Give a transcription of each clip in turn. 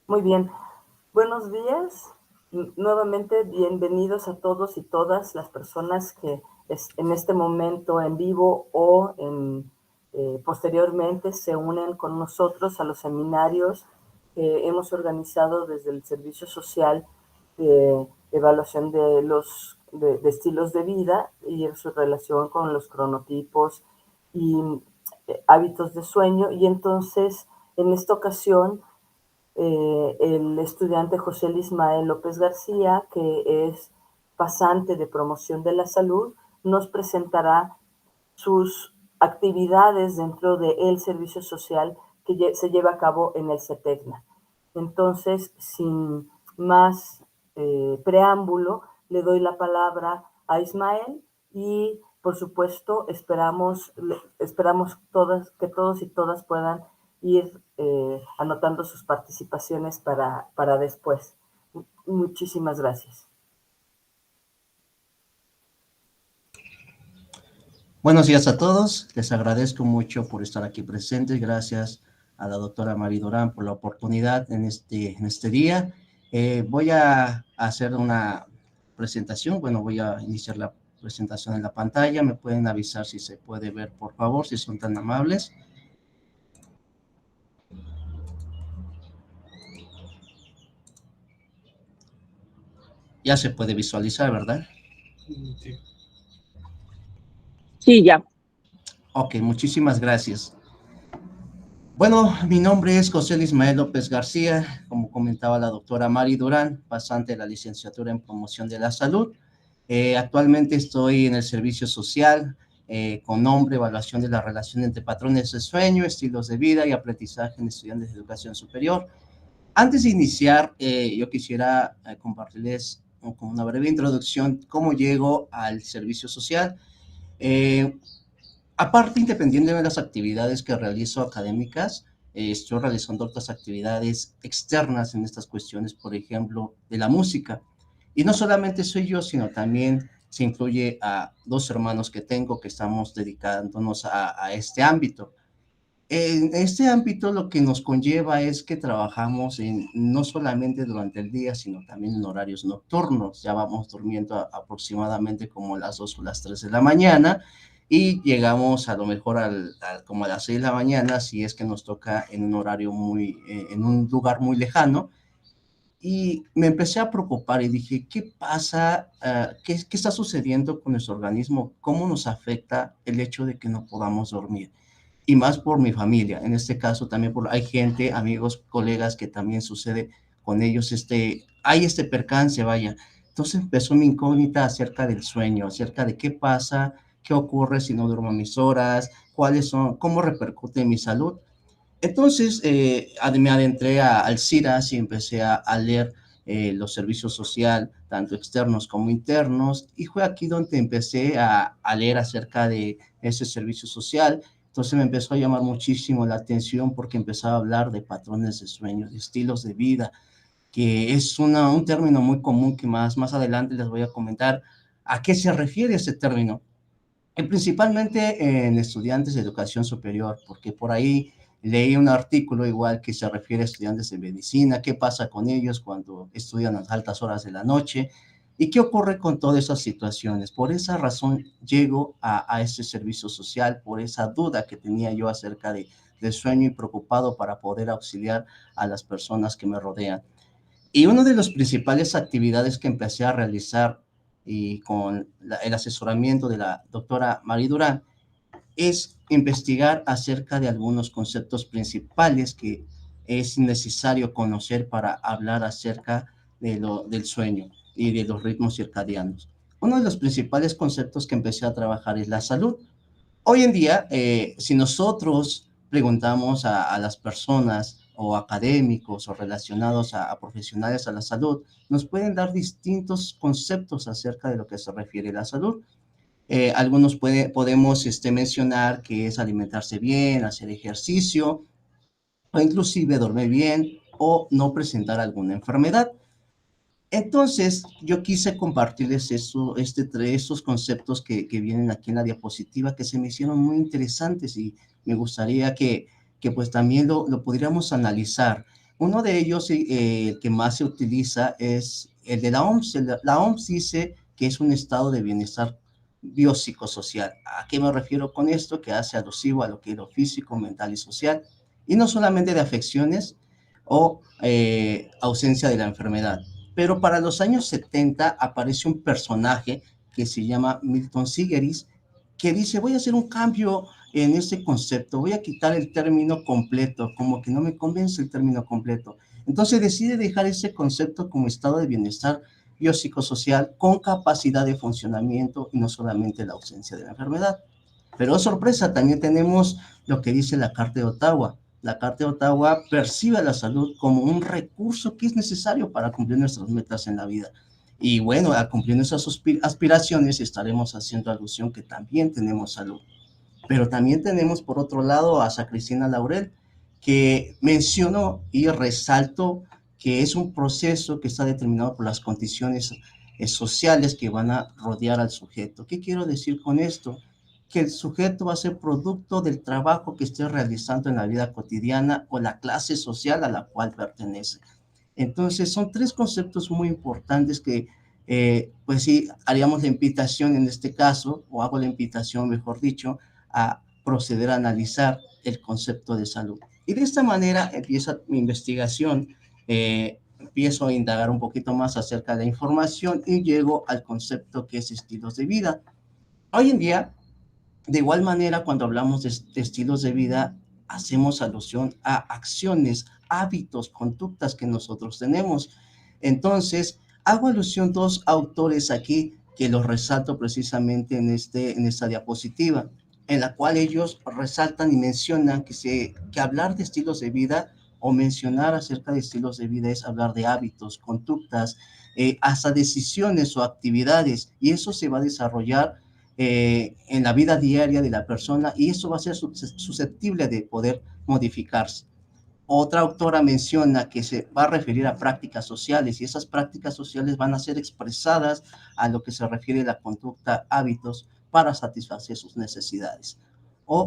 Muy bien. Buenos días. Nuevamente, bienvenidos a todos y todas las personas que en este momento en vivo o posteriormente se unen con nosotros a los seminarios que hemos organizado desde el Servicio Social de Evaluación de estilos de vida y su relación con los cronotipos y hábitos de sueño. Y entonces, en esta ocasión, el estudiante José Ismael López García, que es pasante de promoción de la salud, nos presentará sus actividades dentro del servicio social que se lleva a cabo en el CETECNA. Entonces, sin más preámbulo, le doy la palabra a Ismael y, por supuesto, esperamos que todos y todas puedan ir anotando sus participaciones para después. Muchísimas gracias. Buenos días a todos, les agradezco mucho por estar aquí presentes, gracias a la doctora Mari Durán por la oportunidad en este día. Voy a hacer una presentación, voy a iniciar la presentación en la pantalla, me pueden avisar si se puede ver, por favor, si son tan amables. Ya se puede visualizar, ¿verdad? Sí. Sí, ya. Ok, muchísimas gracias. Bueno, mi nombre es José Ismael López García, como comentaba la doctora Mari Durán, pasante de la licenciatura en promoción de la salud. Actualmente estoy en el servicio social con nombre Evaluación de la relación entre patrones de sueño, estilos de vida y aprendizaje en estudiantes de educación superior. Antes de iniciar, yo quisiera compartirles como una breve introducción cómo llego al servicio social. Aparte, independiente de las actividades que realizo académicas, estoy realizando otras actividades externas en estas cuestiones, por ejemplo, de la música. Y no solamente soy yo, sino también se incluye a dos hermanos que tengo que estamos dedicándonos a este ámbito. En este ámbito lo que nos conlleva es que trabajamos no solamente durante el día, sino también en horarios nocturnos. Ya vamos durmiendo aproximadamente como las 2 o las 3 de la mañana y llegamos a lo mejor como a las 6 de la mañana, si es que nos toca en un horario en un lugar muy lejano. Y me empecé a preocupar y dije, ¿qué pasa? ¿Qué está sucediendo con nuestro organismo? ¿Cómo nos afecta el hecho de que no podamos dormir? Y más por mi familia. En este caso también hay gente, amigos, colegas que también sucede con ellos hay este percance, vaya. Entonces empezó mi incógnita acerca del sueño, acerca de qué pasa, qué ocurre si no duermo mis horas, cómo repercute en mi salud. Entonces me adentré al CIRAS y empecé a leer los servicios sociales, tanto externos como internos, y fue aquí donde empecé a leer acerca de ese servicio social. Entonces me empezó a llamar muchísimo la atención porque empezaba a hablar de patrones de sueño, de estilos de vida, que es un término muy común que más adelante les voy a comentar a qué se refiere ese término. Principalmente en estudiantes de educación superior, porque por ahí leí un artículo igual que se refiere a estudiantes de medicina, qué pasa con ellos cuando estudian a las altas horas de la noche y qué ocurre con todas esas situaciones. Por esa razón llego a este servicio social, por esa duda que tenía yo acerca del sueño y preocupado para poder auxiliar a las personas que me rodean. Y una de las principales actividades que empecé a realizar y con el asesoramiento de la doctora Mari Durán es investigar acerca de algunos conceptos principales que es necesario conocer para hablar acerca del sueño y de los ritmos circadianos. Uno de los principales conceptos que empecé a trabajar es la salud. Hoy en día, si nosotros preguntamos a las personas o académicos o relacionados a profesionales a la salud, nos pueden dar distintos conceptos acerca de lo que se refiere a la salud. Algunos podemos mencionar que es alimentarse bien, hacer ejercicio, o inclusive dormir bien o no presentar alguna enfermedad. Entonces, yo quise compartirles estos conceptos que vienen aquí en la diapositiva que se me hicieron muy interesantes y me gustaría que pues también lo pudiéramos analizar. Uno de ellos, el que más se utiliza, es el de la OMS. La OMS dice que es un estado de bienestar biopsicosocial. ¿A qué me refiero con esto? Que hace alusivo a lo que es lo físico, mental y social, y no solamente de afecciones o ausencia de la enfermedad. Pero para los años 70 aparece un personaje que se llama Milton Sigeris, que dice, voy a hacer un cambio en este concepto, voy a quitar el término completo, como que no me convence el término completo. Entonces decide dejar ese concepto como estado de bienestar biopsicosocial con capacidad de funcionamiento y no solamente la ausencia de la enfermedad. Pero oh, sorpresa, también tenemos lo que dice la Carta de Ottawa. La Carta de Ottawa percibe a la salud como un recurso que es necesario para cumplir nuestras metas en la vida. Y bueno, al cumplir nuestras aspiraciones estaremos haciendo alusión que también tenemos salud. Pero también tenemos por otro lado a Sra. Cristina Laurel, que mencionó y resaltó que es un proceso que está determinado por las condiciones sociales que van a rodear al sujeto. ¿Qué quiero decir con esto? Que el sujeto va a ser producto del trabajo que esté realizando en la vida cotidiana o la clase social a la cual pertenece. Entonces, son tres conceptos muy importantes que, pues sí, haríamos la invitación en este caso, o hago la invitación, mejor dicho, a proceder a analizar el concepto de salud. Y de esta manera empieza mi investigación, empiezo a indagar un poquito más acerca de la información y llego al concepto que es estilos de vida. Hoy en día, de igual manera, cuando hablamos de estilos de vida, hacemos alusión a acciones, hábitos, conductas que nosotros tenemos. Entonces, hago alusión a dos autores aquí que los resalto precisamente en esta diapositiva, en la cual ellos resaltan y mencionan que hablar de estilos de vida o mencionar acerca de estilos de vida es hablar de hábitos, conductas, hasta decisiones o actividades, y eso se va a desarrollar en la vida diaria de la persona y eso va a ser susceptible de poder modificarse. Otra autora menciona que se va a referir a prácticas sociales y esas prácticas sociales van a ser expresadas a lo que se refiere a la conducta, hábitos para satisfacer sus necesidades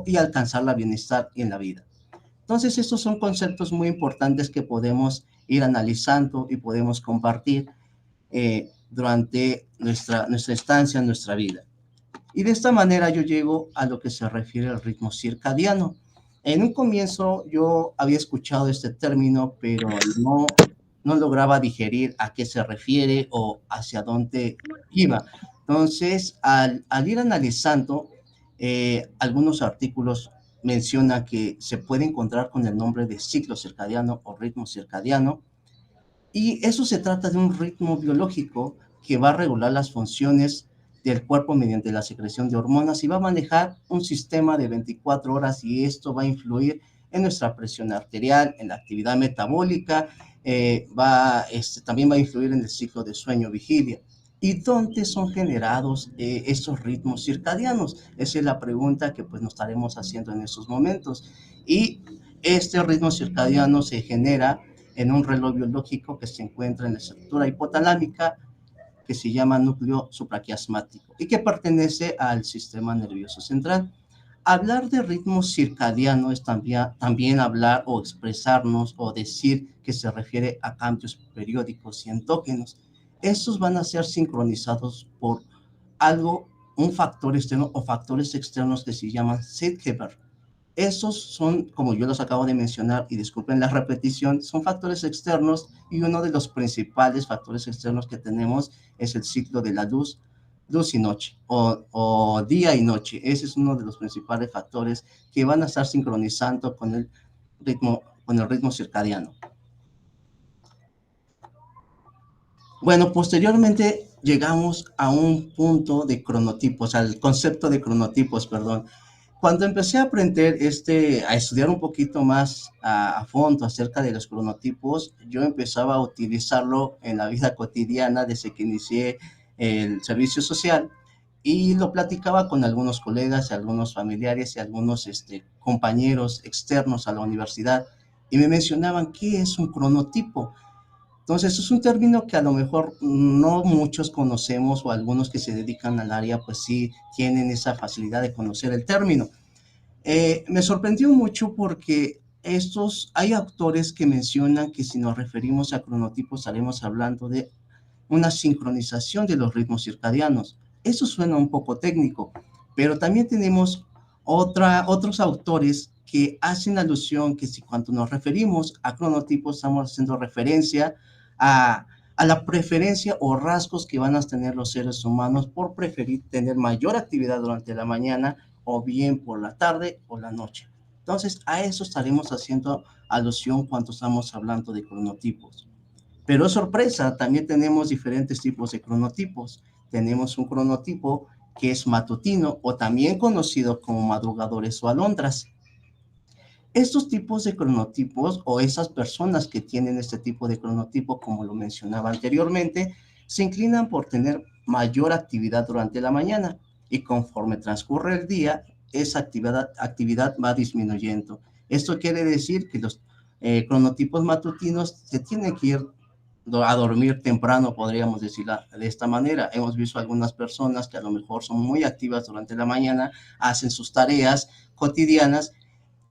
y alcanzar la bienestar en la vida. Entonces, estos son conceptos muy importantes que podemos ir analizando y podemos compartir durante nuestra estancia en nuestra vida. Y de esta manera yo llego a lo que se refiere al ritmo circadiano. En un comienzo yo había escuchado este término, pero no lograba digerir a qué se refiere o hacia dónde iba. Entonces, al ir analizando, algunos artículos menciona que se puede encontrar con el nombre de ciclo circadiano o ritmo circadiano, y eso se trata de un ritmo biológico que va a regular las funciones del cuerpo mediante la secreción de hormonas y va a manejar un sistema de 24 horas y esto va a influir en nuestra presión arterial, en la actividad metabólica, también va a influir en el ciclo de sueño-vigilia. ¿Y dónde son generados estos ritmos circadianos? Esa es la pregunta que pues nos estaremos haciendo en estos momentos. Y este ritmo circadiano se genera en un reloj biológico que se encuentra en la estructura hipotalámica, que se llama núcleo supraquiasmático y que pertenece al sistema nervioso central. Hablar de ritmo circadiano es también hablar o expresarnos o decir que se refiere a cambios periódicos y endógenos. Estos van a ser sincronizados por algo, un factor externo o factores externos que se llaman Zeitgeber. Esos son, como yo los acabo de mencionar, y disculpen la repetición, son factores externos y uno de los principales factores externos que tenemos es el ciclo de la luz, luz y noche, o día y noche. Ese es uno de los principales factores que van a estar sincronizando con el ritmo circadiano. Bueno, posteriormente llegamos a un punto de cronotipos, al concepto de cronotipos, perdón. Cuando empecé a aprender, a estudiar un poquito más a fondo acerca de los cronotipos, yo empezaba a utilizarlo en la vida cotidiana desde que inicié el servicio social y lo platicaba con algunos colegas, algunos familiares y algunos compañeros externos a la universidad y me mencionaban qué es un cronotipo. Entonces, es un término que a lo mejor no muchos conocemos o algunos que se dedican al área, pues sí tienen esa facilidad de conocer el término. Me sorprendió mucho porque hay autores que mencionan que si nos referimos a cronotipos estaremos hablando de una sincronización de los ritmos circadianos. Eso suena un poco técnico, pero también tenemos otros autores que hacen alusión que si cuando nos referimos a cronotipos estamos haciendo referencia a la preferencia o rasgos que van a tener los seres humanos por preferir tener mayor actividad durante la mañana o bien por la tarde o la noche. Entonces, a eso estaremos haciendo alusión cuando estamos hablando de cronotipos. Pero sorpresa, también tenemos diferentes tipos de cronotipos. Tenemos un cronotipo que es matutino o también conocido como madrugadores o alondras. Estos tipos de cronotipos o esas personas que tienen este tipo de cronotipo, como lo mencionaba anteriormente, se inclinan por tener mayor actividad durante la mañana y conforme transcurre el día, esa actividad va disminuyendo. Esto quiere decir que los cronotipos matutinos se tienen que ir a dormir temprano, podríamos decirlo de esta manera. Hemos visto algunas personas que a lo mejor son muy activas durante la mañana, hacen sus tareas cotidianas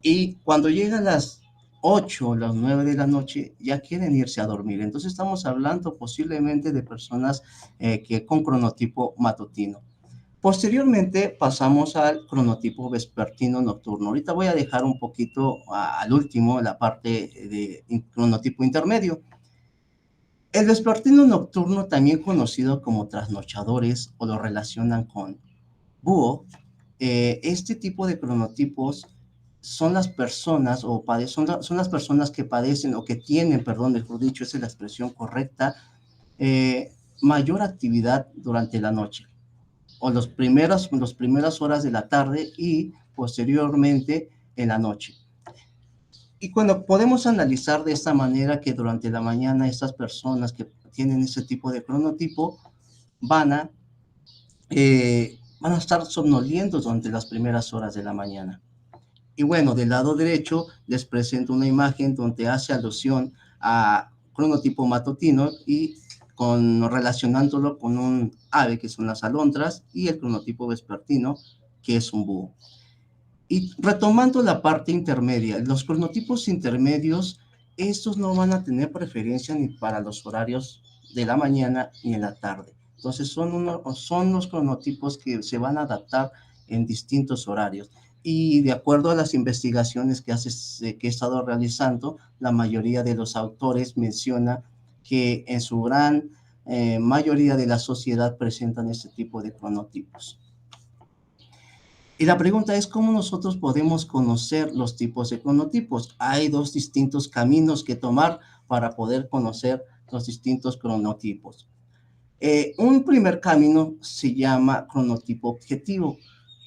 y cuando llegan las 8 o las 9 de la noche ya quieren irse a dormir. Entonces estamos hablando posiblemente de personas que con cronotipo matutino. Posteriormente pasamos al cronotipo vespertino nocturno. Ahorita voy a dejar un poquito al último la parte de cronotipo intermedio. El vespertino nocturno, también conocido como trasnochadores o lo relacionan con búho, este tipo de cronotipos son las personas son las personas que padecen o que tienen, perdón, mejor dicho, esa es la expresión correcta, mayor actividad durante la noche o las primeras horas de la tarde y posteriormente en la noche. Y cuando podemos analizar de esta manera que durante la mañana estas personas que tienen ese tipo de cronotipo van a estar somnolientos durante las primeras horas de la mañana. Y bueno, del lado derecho les presento una imagen donde hace alusión a cronotipo matutino y relacionándolo con un ave que son las alondras y el cronotipo vespertino que es un búho. Y retomando la parte intermedia, los cronotipos intermedios, estos no van a tener preferencia ni para los horarios de la mañana ni en la tarde. Entonces son los cronotipos que se van a adaptar en distintos horarios. Y de acuerdo a las investigaciones que he estado realizando, la mayoría de los autores menciona que en su gran mayoría de la sociedad presentan este tipo de cronotipos. Y la pregunta es cómo nosotros podemos conocer los tipos de cronotipos. Hay dos distintos caminos que tomar para poder conocer los distintos cronotipos. Un primer camino se llama cronotipo objetivo.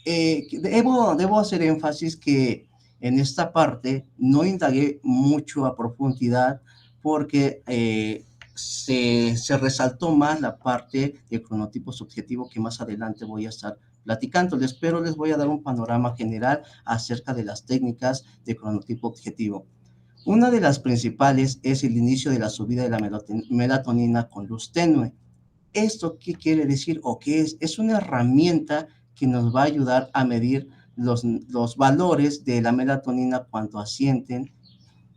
Debo hacer énfasis que en esta parte no indagué mucho a profundidad porque se resaltó más la parte de cronotipos subjetivo que más adelante voy a estar platicándoles, pero les voy a dar un panorama general acerca de las técnicas de cronotipo objetivo. Una de las principales es el inicio de la subida de la melatonina con luz tenue. ¿Esto qué quiere decir o qué es? Es una herramienta que nos va a ayudar a medir los valores de la melatonina cuando ascienden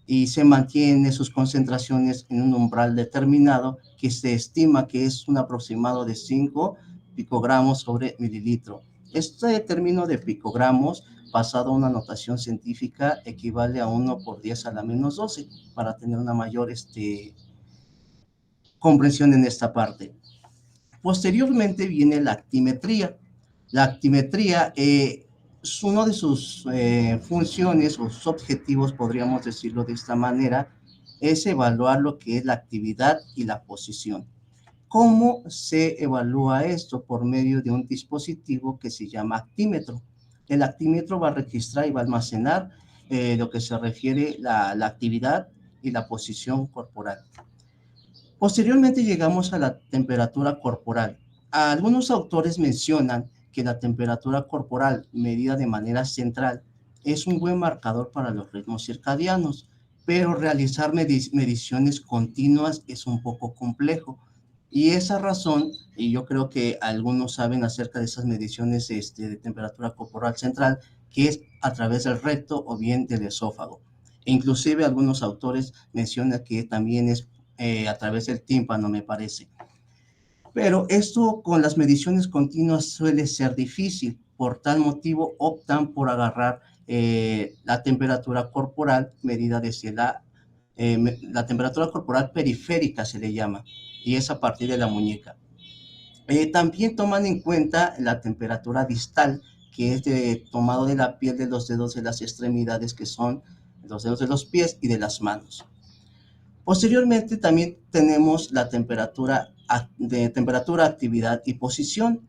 y se mantienen sus concentraciones en un umbral determinado que se estima que es un aproximado de 5 picogramos sobre mililitro. Este término de picogramos, pasado a una notación científica, equivale a 1 por 10 a la menos 12 para tener una mayor comprensión en esta parte. Posteriormente viene la actimetría. La actimetría es uno de sus funciones o sus objetivos, podríamos decirlo de esta manera, es evaluar lo que es la actividad y la posición. ¿Cómo se evalúa esto? Por medio de un dispositivo que se llama actímetro. El actímetro va a registrar y va a almacenar lo que se refiere a la actividad y la posición corporal. Posteriormente llegamos a la temperatura corporal. Algunos autores mencionan que la temperatura corporal medida de manera central es un buen marcador para los ritmos circadianos, pero realizar mediciones continuas es un poco complejo. Y esa razón, y yo creo que algunos saben acerca de esas mediciones de temperatura corporal central, que es a través del recto o bien del esófago. Inclusive algunos autores mencionan que también es a través del tímpano, me parece. Pero esto con las mediciones continuas suele ser difícil. Por tal motivo optan por agarrar la temperatura corporal medida desde la temperatura corporal periférica se le llama, y es a partir de la muñeca. También toman en cuenta la temperatura distal, que es tomado de la piel de los dedos de las extremidades, que son los dedos de los pies y de las manos. Posteriormente también tenemos la temperatura, actividad y posición.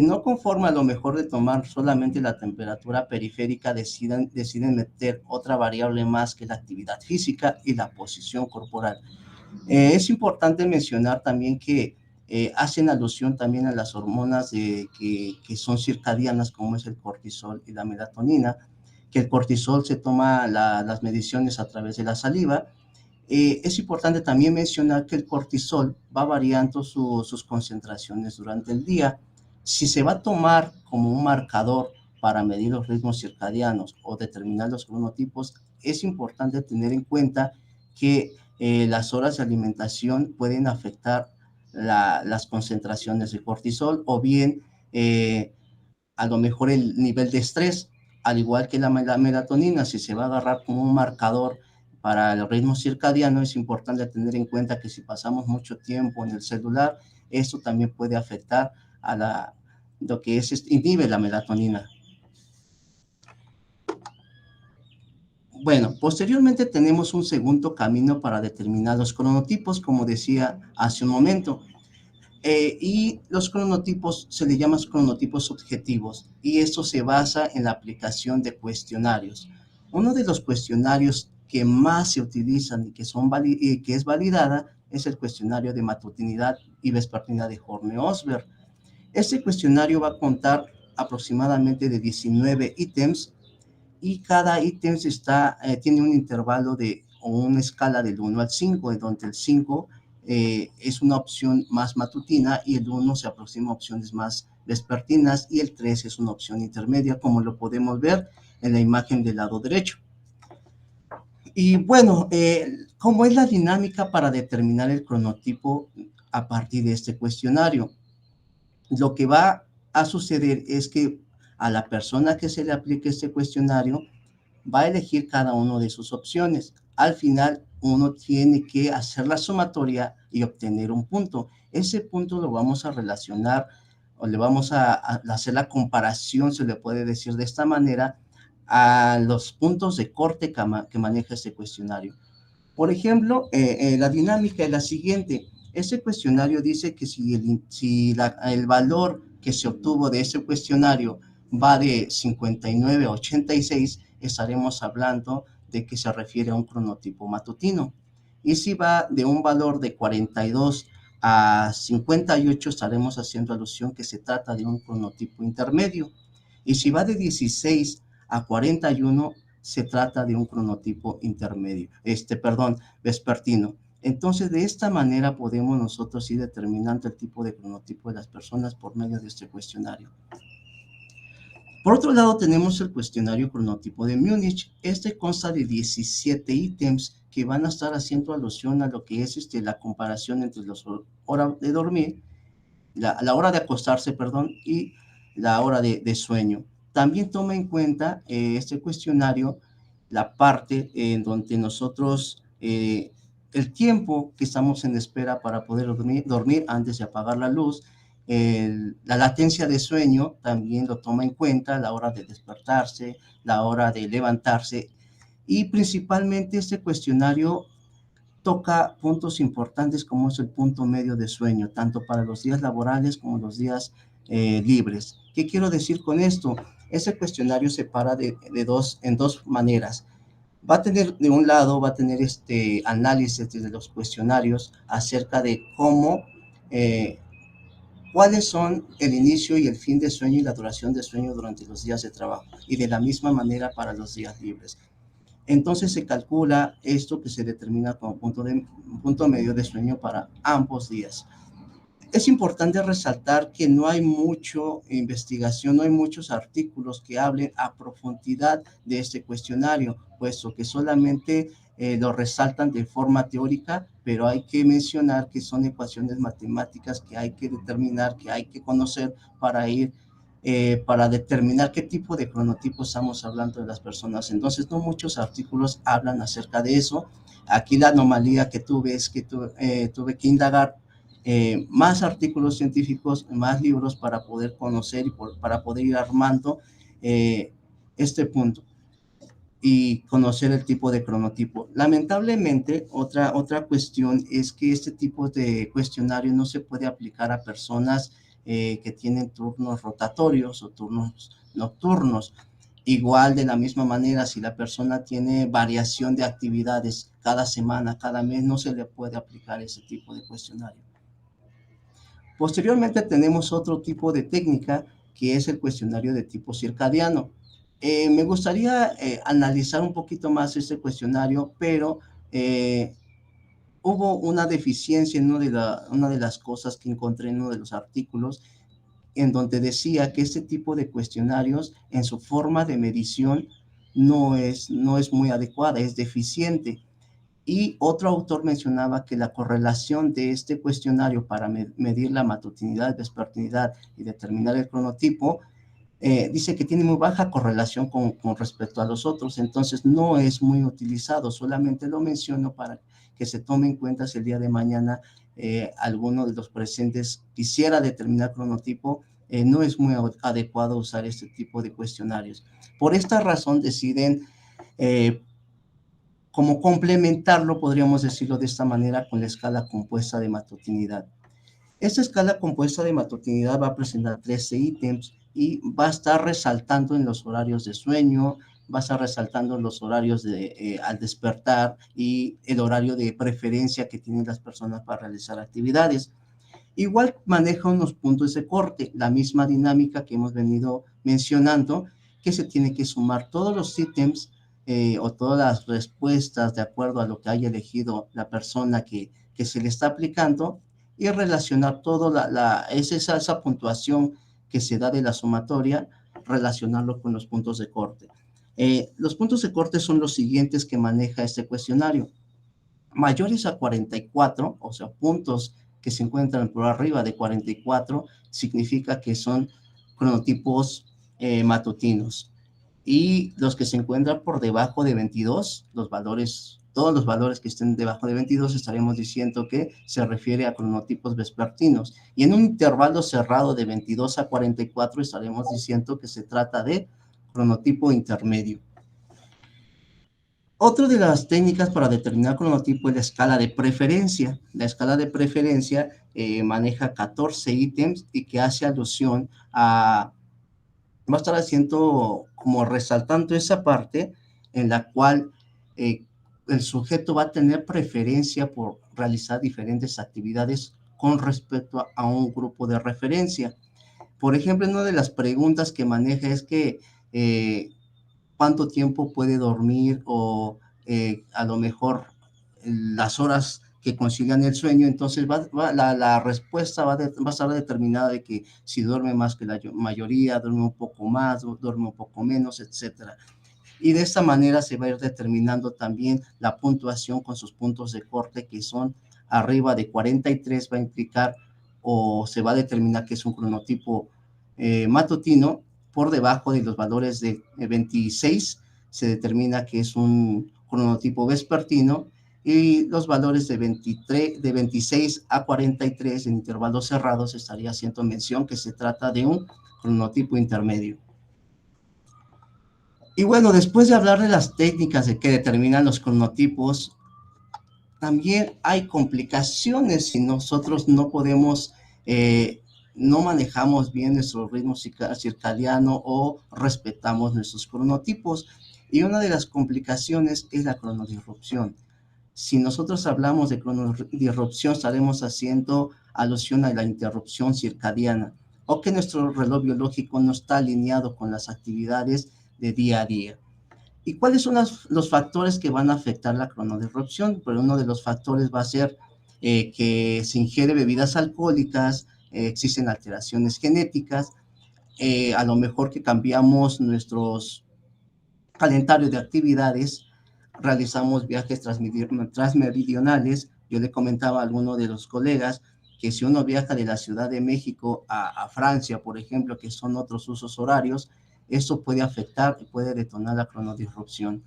No conforme a lo mejor de tomar solamente la temperatura periférica, deciden meter otra variable más, que la actividad física y la posición corporal. Es importante mencionar también que hacen alusión también a las hormonas que son circadianas, como es el cortisol y la melatonina, que el cortisol se toma las mediciones a través de la saliva. Es importante también mencionar que el cortisol va variando sus concentraciones durante el día. Si se va a tomar como un marcador para medir los ritmos circadianos o determinar los cronotipos, es importante tener en cuenta que las horas de alimentación pueden afectar las concentraciones de cortisol, o bien a lo mejor el nivel de estrés, al igual que la melatonina. Si se va a agarrar como un marcador para el ritmo circadiano, es importante tener en cuenta que si pasamos mucho tiempo en el celular, eso también puede afectar a lo que inhibe la melatonina. Bueno, posteriormente tenemos un segundo camino para determinar los cronotipos, como decía hace un momento. Y los cronotipos se le llaman cronotipos subjetivos, y esto se basa en la aplicación de cuestionarios. Uno de los cuestionarios que más se utilizan y que es validada es el cuestionario de matutinidad y vespertinidad de Horne-Osberg. Este cuestionario va a contar aproximadamente de 19 ítems, y cada ítem tiene un intervalo o una escala del 1 al 5, en donde el 5 es una opción más matutina, y el 1 se aproxima a opciones más vespertinas, y el 3 es una opción intermedia, como lo podemos ver en la imagen del lado derecho. Y bueno, ¿cómo es la dinámica para determinar el cronotipo a partir de este cuestionario? Lo que va a suceder es que a la persona que se le aplique este cuestionario va a elegir cada una de sus opciones. Al final, uno tiene que hacer la sumatoria y obtener un punto. Ese punto lo vamos a relacionar, o le vamos a hacer la comparación, se le puede decir de esta manera, a los puntos de corte que maneja este cuestionario. Por ejemplo, la dinámica es la siguiente. Ese cuestionario dice que si el valor que se obtuvo de ese cuestionario va de 59 a 86, estaremos hablando de que se refiere a un cronotipo matutino. Y si va de un valor de 42 a 58, estaremos haciendo alusión que se trata de un cronotipo intermedio. Y si va de 16 a 41, se trata de un cronotipo intermedio, vespertino. Entonces, de esta manera podemos nosotros ir determinando el tipo de cronotipo de las personas por medio de este cuestionario. Por otro lado, tenemos el cuestionario cronotipo de Múnich. Este consta de 17 ítems que van a estar haciendo alusión a lo que es la comparación entre la hora de dormir, la hora de acostarse, y la hora de sueño. También toma en cuenta este cuestionario la parte en donde nosotros, el tiempo que estamos en espera para poder dormir antes de apagar la luz, la latencia de sueño también lo toma en cuenta, la hora de despertarse, la hora de levantarse, y principalmente este cuestionario toca puntos importantes como es el punto medio de sueño, tanto para los días laborales como los días libres. ¿Qué quiero decir con esto? Ese cuestionario se para en dos maneras. Va a tener, de un lado, va a tener análisis de los cuestionarios acerca de cuáles son el inicio y el fin de sueño y la duración de sueño durante los días de trabajo, y de la misma manera para los días libres. Entonces se calcula esto, que se determina como punto medio de sueño para ambos días. Es importante resaltar que no hay mucha investigación, no hay muchos artículos que hablen a profundidad de este cuestionario, puesto que solamente lo resaltan de forma teórica, pero hay que mencionar que son ecuaciones matemáticas que hay que determinar, que hay que conocer para determinar qué tipo de cronotipo estamos hablando de las personas. Entonces, no muchos artículos hablan acerca de eso. Aquí la anomalía que tuve es que tuve que indagar más artículos científicos, más libros para poder conocer y para poder ir armando este punto y conocer el tipo de cronotipo. Lamentablemente, otra cuestión es que este tipo de cuestionario no se puede aplicar a personas que tienen turnos rotatorios o turnos nocturnos. Igual, de la misma manera, si la persona tiene variación de actividades cada semana, cada mes, no se le puede aplicar ese tipo de cuestionario. Posteriormente tenemos otro tipo de técnica que es el cuestionario de tipo circadiano. Me gustaría analizar un poquito más este cuestionario, pero hubo una deficiencia en una de las cosas que encontré en uno de los artículos, en donde decía que este tipo de cuestionarios en su forma de medición no es muy adecuada, es deficiente. Y otro autor mencionaba que la correlación de este cuestionario para medir la matutinidad, vespertinidad y determinar el cronotipo, dice que tiene muy baja correlación con respecto a los otros, entonces no es muy utilizado, solamente lo menciono para que se tome en cuenta si el día de mañana alguno de los presentes quisiera determinar cronotipo, no es muy adecuado usar este tipo de cuestionarios. Por esta razón deciden como complementarlo, podríamos decirlo de esta manera, con la escala compuesta de matutinidad. Esta escala compuesta de matutinidad va a presentar 13 ítems y va a estar resaltando en los horarios de sueño, va a estar resaltando los horarios al despertar y el horario de preferencia que tienen las personas para realizar actividades. Igual maneja unos puntos de corte, la misma dinámica que hemos venido mencionando, que se tiene que sumar todos los ítems o todas las respuestas de acuerdo a lo que haya elegido la persona que se le está aplicando y relacionar todo esa puntuación que se da de la sumatoria, relacionarlo con los puntos de corte. Los puntos de corte son los siguientes que maneja este cuestionario. Mayores a 44, o sea, puntos que se encuentran por arriba de 44, significa que son cronotipos matutinos. Y los que se encuentran por debajo de 22, todos los valores que estén debajo de 22, estaremos diciendo que se refiere a cronotipos vespertinos. Y en un intervalo cerrado de 22 a 44, estaremos diciendo que se trata de cronotipo intermedio. Otra de las técnicas para determinar cronotipo es la escala de preferencia. La escala de preferencia maneja 14 ítems y que hace alusión va a estar haciendo como resaltando esa parte en la cual el sujeto va a tener preferencia por realizar diferentes actividades con respecto a un grupo de referencia. Por ejemplo, una de las preguntas que maneja es que cuánto tiempo puede dormir o a lo mejor las horas que consigan el sueño, entonces la respuesta va a estar determinada de que si duerme más que la mayoría, duerme un poco más, duerme un poco menos, etcétera. Y de esta manera se va a ir determinando también la puntuación con sus puntos de corte, que son arriba de 43, va a implicar o se va a determinar que es un cronotipo matutino. Por debajo de los valores de 26 se determina que es un cronotipo vespertino, y los valores de 26 a 43 en intervalos cerrados estaría haciendo mención que se trata de un cronotipo intermedio. Y bueno, después de hablar de las técnicas de que determinan los cronotipos, también hay complicaciones si nosotros no podemos, no manejamos bien nuestro ritmo circadiano o respetamos nuestros cronotipos. Y una de las complicaciones es la cronodisrupción. Si nosotros hablamos de cronodisrupción, estaremos haciendo alusión a la interrupción circadiana o que nuestro reloj biológico no está alineado con las actividades de día a día. ¿Y cuáles son los factores que van a afectar la cronodisrupción? Pero uno de los factores va a ser que se ingiere bebidas alcohólicas, existen alteraciones genéticas, a lo mejor que cambiamos nuestros calendarios de actividades, realizamos viajes transmeridionales. Yo le comentaba a alguno de los colegas que si uno viaja de la Ciudad de México a Francia, por ejemplo, que son otros usos horarios, eso puede afectar y puede detonar la cronodisrupción.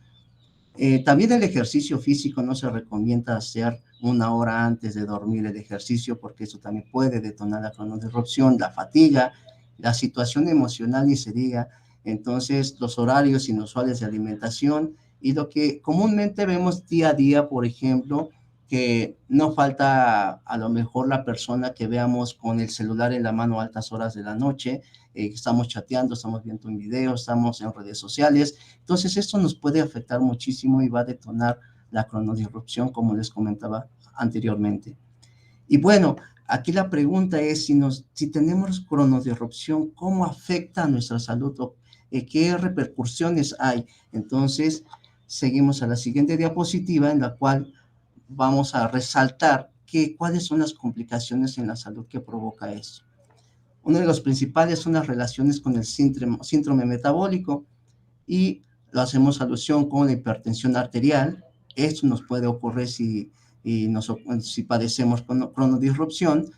También el ejercicio físico no se recomienda hacer una hora antes de dormir el ejercicio, porque eso también puede detonar la cronodisrupción, la fatiga, la situación emocional ni se diga. Entonces, los horarios inusuales de alimentación y lo que comúnmente vemos día a día, por ejemplo, que no falta a lo mejor la persona que veamos con el celular en la mano a altas horas de la noche, estamos chateando, estamos viendo un video, estamos en redes sociales. Entonces, esto nos puede afectar muchísimo y va a detonar la cronodisrupción, como les comentaba anteriormente. Y bueno, aquí la pregunta es si tenemos cronodisrupción, ¿cómo afecta a nuestra salud o qué repercusiones hay? Entonces, seguimos a la siguiente diapositiva en la cual vamos a resaltar cuáles son las complicaciones en la salud que provoca esto. Uno de los principales son las relaciones con el síndrome metabólico, y lo hacemos alusión con la hipertensión arterial. Esto nos puede ocurrir si padecemos cronodisrupción,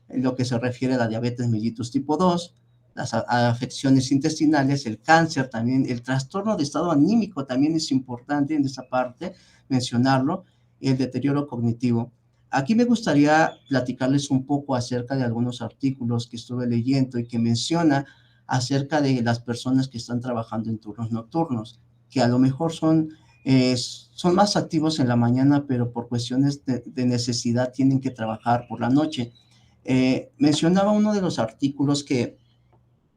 en lo que se refiere a la diabetes mellitus tipo 2, las afecciones intestinales, el cáncer también, el trastorno de estado anímico también es importante en esta parte mencionarlo, y el deterioro cognitivo. Aquí me gustaría platicarles un poco acerca de algunos artículos que estuve leyendo y que menciona acerca de las personas que están trabajando en turnos nocturnos, que a lo mejor son más activos en la mañana, pero por cuestiones de necesidad tienen que trabajar por la noche. Mencionaba uno de los artículos que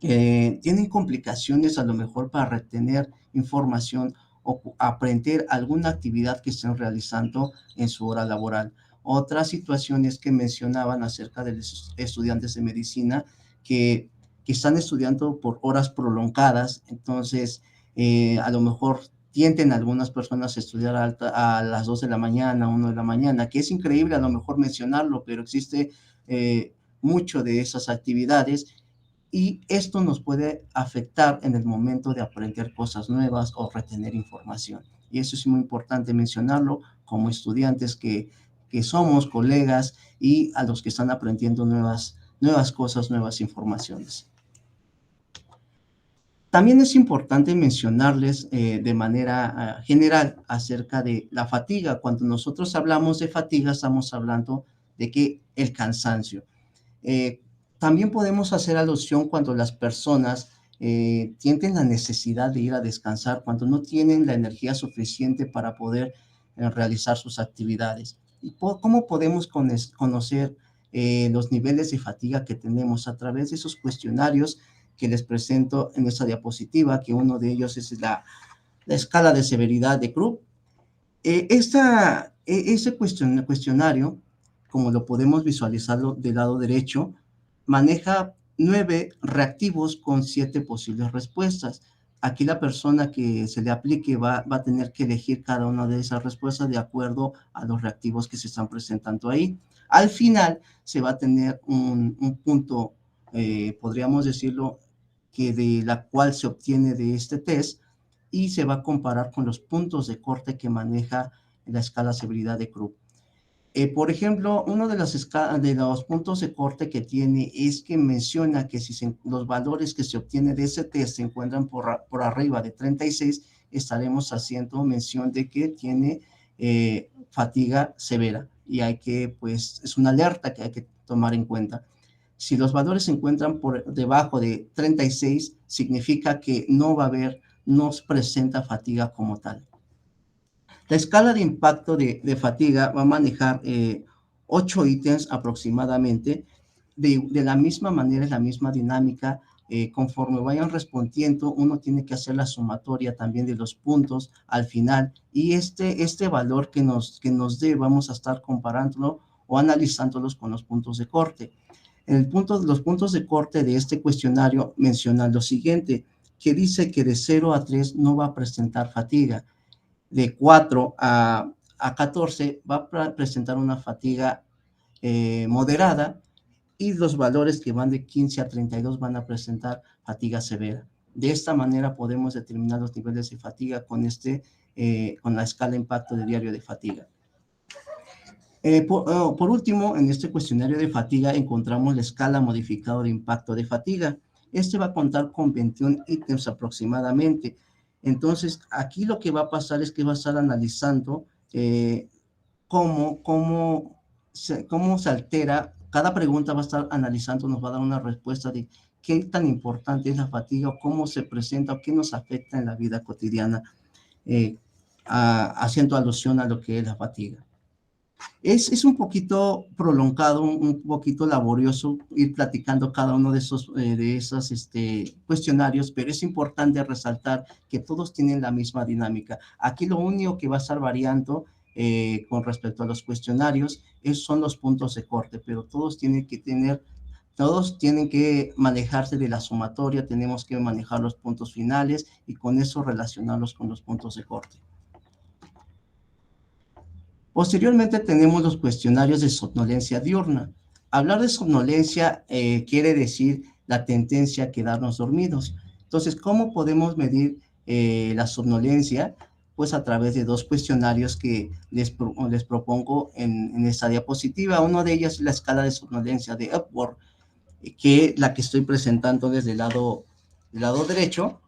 tienen complicaciones a lo mejor para retener información o aprender alguna actividad que estén realizando en su hora laboral. Otras situaciones que mencionaban acerca de los estudiantes de medicina que están estudiando por horas prolongadas, entonces a lo mejor tienden algunas personas a estudiar a las 2 de la mañana, 1 de la mañana, que es increíble a lo mejor mencionarlo, pero existe mucho de esas actividades y esto nos puede afectar en el momento de aprender cosas nuevas o retener información. Y eso es muy importante mencionarlo como estudiantes que somos colegas y a los que están aprendiendo nuevas cosas, nuevas informaciones. También es importante mencionarles de manera general acerca de la fatiga. Cuando nosotros hablamos de fatiga, estamos hablando de que el cansancio. También podemos hacer alusión cuando las personas sienten la necesidad de ir a descansar, cuando no tienen la energía suficiente para poder realizar sus actividades. ¿Y cómo podemos conocer los niveles de fatiga que tenemos? A través de esos cuestionarios que les presento en esta diapositiva, que uno de ellos es la escala de severidad de Krupp. Ese cuestionario, como lo podemos visualizarlo del lado derecho, maneja 9 reactivos con 7 posibles respuestas. Aquí la persona que se le aplique va a tener que elegir cada una de esas respuestas de acuerdo a los reactivos que se están presentando ahí. Al final se va a tener un punto, podríamos decirlo, que de la cual se obtiene de este test y se va a comparar con los puntos de corte que maneja la escala severidad de Krupp. Por ejemplo, uno de los puntos de corte que tiene es que menciona que si los valores que se obtienen de ese test se encuentran por arriba de 36, estaremos haciendo mención de que tiene fatiga severa y pues, es una alerta que hay que tomar en cuenta. Si los valores se encuentran por debajo de 36, significa que no presenta fatiga como tal. La escala de impacto de fatiga va a manejar 8 ítems aproximadamente, de la misma manera, la misma dinámica. Conforme vayan respondiendo, uno tiene que hacer la sumatoria también de los puntos al final, y este valor que nos dé, vamos a estar comparándolo o analizándolos con los puntos de corte. Los puntos de corte de este cuestionario mencionan lo siguiente, que dice que de 0 a 3 no va a presentar fatiga, de 4 a 14 va a presentar una fatiga moderada, y los valores que van de 15 a 32 van a presentar fatiga severa. De esta manera podemos determinar los niveles de fatiga con la escala impacto de diario de fatiga. Por último, en este cuestionario de fatiga encontramos la escala modificada de impacto de fatiga. Este va a contar con 21 ítems aproximadamente. Entonces, aquí lo que va a pasar es que va a estar analizando cómo se altera. Cada pregunta va a estar analizando, nos va a dar una respuesta de qué tan importante es la fatiga, o cómo se presenta, o qué nos afecta en la vida cotidiana, haciendo alusión a lo que es la fatiga. Es un poquito prolongado, un poquito laborioso ir platicando cada uno de esos cuestionarios, pero es importante resaltar que todos tienen la misma dinámica. Aquí lo único que va a estar variando con respecto a los cuestionarios son los puntos de corte, pero todos tienen que manejarse de la sumatoria, tenemos que manejar los puntos finales y con eso relacionarlos con los puntos de corte. Posteriormente tenemos los cuestionarios de somnolencia diurna. Hablar de somnolencia quiere decir la tendencia a quedarnos dormidos. Entonces, ¿cómo podemos medir la somnolencia? Pues a través de dos cuestionarios que les propongo en esta diapositiva. Uno de ellos es la escala de somnolencia de Epworth, que es la que estoy presentando desde el lado derecho.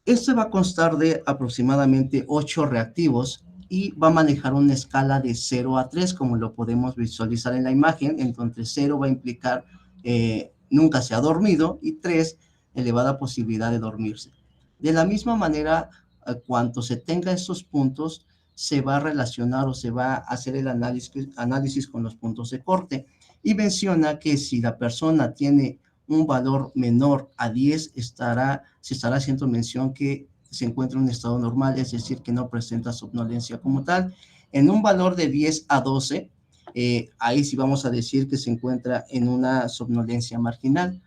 Este va a constar de aproximadamente 8 reactivos y va a manejar una escala de 0 a 3, como lo podemos visualizar en la imagen. Entonces 0 va a implicar nunca se ha dormido, y 3, elevada posibilidad de dormirse. De la misma manera, cuando se tenga estos puntos, se va a relacionar o se va a hacer el análisis con los puntos de corte, y menciona que si la persona tiene un valor menor a 10, se estará haciendo mención que se encuentra en un estado normal, es decir, que no presenta somnolencia como tal. En un valor de 10 a 12, ahí sí vamos a decir que se encuentra en una somnolencia marginal.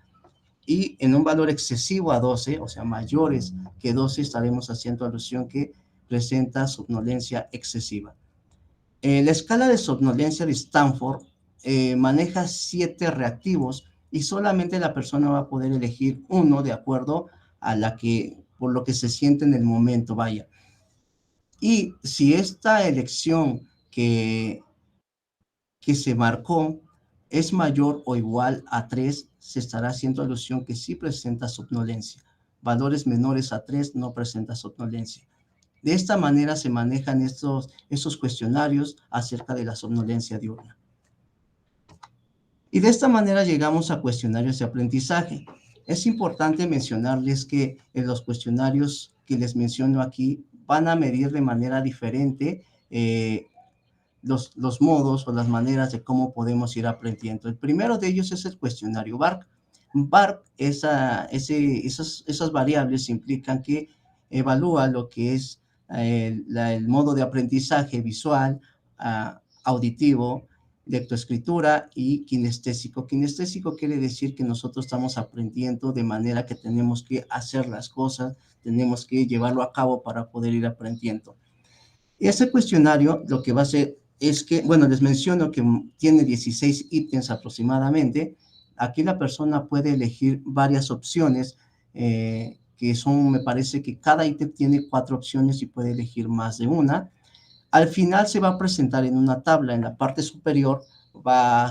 Y en un valor excesivo a 12, o sea, mayores que 12, estaremos haciendo alusión que presenta somnolencia excesiva. La escala de somnolencia de Stanford maneja 7 reactivos, y solamente la persona va a poder elegir uno de acuerdo a por lo que se siente en el momento, vaya. Y si esta elección que se marcó es mayor o igual a 3, se estará haciendo alusión que sí presenta somnolencia. Valores menores a 3 no presenta somnolencia. De esta manera se manejan estos cuestionarios acerca de la somnolencia diurna. Y de esta manera llegamos a cuestionarios de aprendizaje. Es importante mencionarles que en los cuestionarios que les menciono aquí van a medir de manera diferente los modos o las maneras de cómo podemos ir aprendiendo. El primero de ellos es el cuestionario BARC. BARC, esas variables implican que evalúa lo que es el modo de aprendizaje visual, auditivo, lectoescritura y kinestésico. Kinestésico quiere decir que nosotros estamos aprendiendo de manera que tenemos que hacer las cosas, tenemos que llevarlo a cabo para poder ir aprendiendo. Ese cuestionario lo que va a hacer es que, bueno, les menciono que tiene 16 ítems aproximadamente. Aquí la persona puede elegir varias opciones, que son, me parece que cada ítem tiene 4 opciones y puede elegir más de una. Al final se va a presentar en una tabla. En la parte superior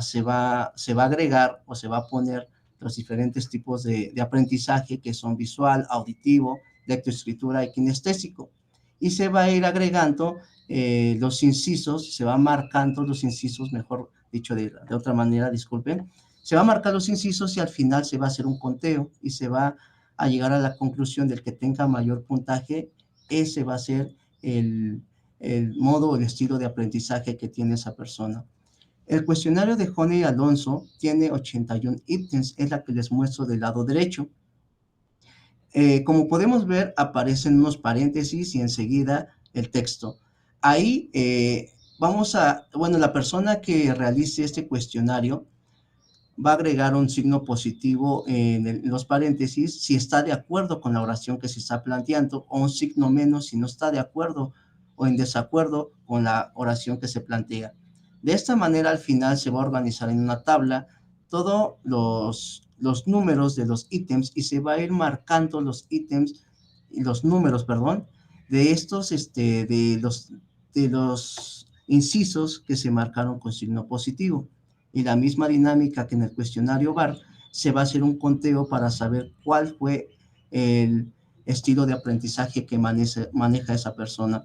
se va a agregar o se va a poner los diferentes tipos de aprendizaje, que son visual, auditivo, lectoescritura y kinestésico. Y se va a ir agregando los incisos, se va marcando los incisos, mejor dicho de otra manera, disculpen. Se va a marcar los incisos y al final se va a hacer un conteo y se va a llegar a la conclusión del que tenga mayor puntaje. Ese va a ser el modo o el estilo de aprendizaje que tiene esa persona. El cuestionario de Honey Alonso tiene 81 ítems, es la que les muestro del lado derecho. Como podemos ver, aparecen unos paréntesis y enseguida el texto. Ahí la persona que realice este cuestionario va a agregar un signo positivo en los paréntesis si está de acuerdo con la oración que se está planteando, o un signo menos si no está de acuerdo o en desacuerdo con la oración que se plantea. De esta manera, al final se va a organizar en una tabla todos los números de los ítems y se va a ir marcando los ítems y los números, perdón, de estos, de los incisos que se marcaron con signo positivo. Y la misma dinámica que en el cuestionario VAR, se va a hacer un conteo para saber cuál fue el estilo de aprendizaje que maneja esa persona.